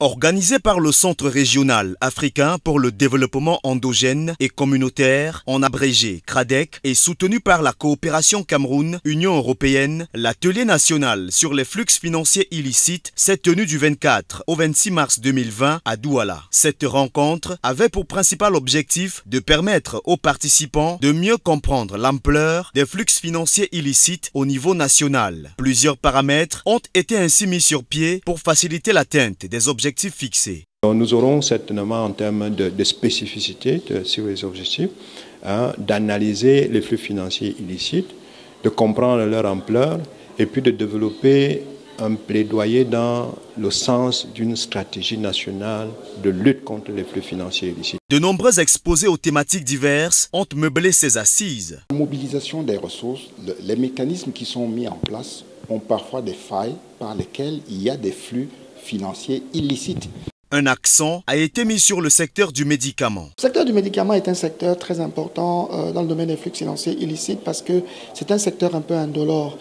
Organisé par le Centre régional africain pour le développement endogène et communautaire, en abrégé CRADEC, et soutenu par la coopération Cameroun-Union européenne, l'atelier national sur les flux financiers illicites s'est tenu du 24 au 26 mars 2020 à Douala. Cette rencontre avait pour principal objectif de permettre aux participants de mieux comprendre l'ampleur des flux financiers illicites au niveau national. Plusieurs paramètres ont été ainsi mis sur pied pour faciliter l'atteinte des objectifs fixés. Nous aurons certainement en termes de spécificité sur les objectifs, d'analyser les flux financiers illicites, de comprendre leur ampleur et puis de développer un plaidoyer dans le sens d'une stratégie nationale de lutte contre les flux financiers illicites. De nombreux exposés aux thématiques diverses ont meublé ces assises. La mobilisation des ressources, les mécanismes qui sont mis en place ont parfois des failles par lesquelles il y a des flux financiers illicites. Un accent a été mis sur le secteur du médicament. Le secteur du médicament est un secteur très important dans le domaine des flux financiers illicites parce que c'est un secteur un peu indolore.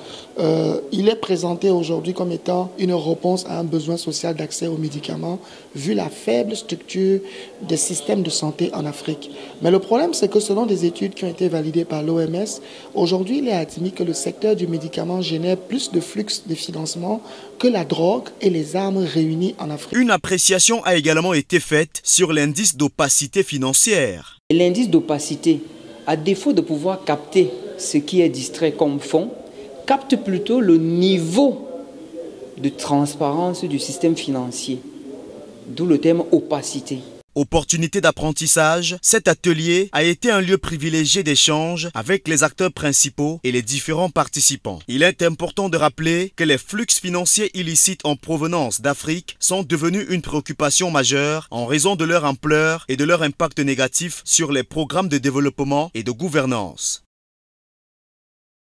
Il est présenté aujourd'hui comme étant une réponse à un besoin social d'accès aux médicaments vu la faible structure des systèmes de santé en Afrique. Mais le problème, c'est que selon des études qui ont été validées par l'OMS, aujourd'hui, il est admis que le secteur du médicament génère plus de flux de financement que la drogue et les armes réunies en Afrique. Une appréciation a également été faite sur l'indice d'opacité financière. L'indice d'opacité, à défaut de pouvoir capter ce qui est distrait comme fonds, capte plutôt le niveau de transparence du système financier, d'où le terme opacité. Opportunité d'apprentissage, cet atelier a été un lieu privilégié d'échange avec les acteurs principaux et les différents participants. Il est important de rappeler que les flux financiers illicites en provenance d'Afrique sont devenus une préoccupation majeure en raison de leur ampleur et de leur impact négatif sur les programmes de développement et de gouvernance.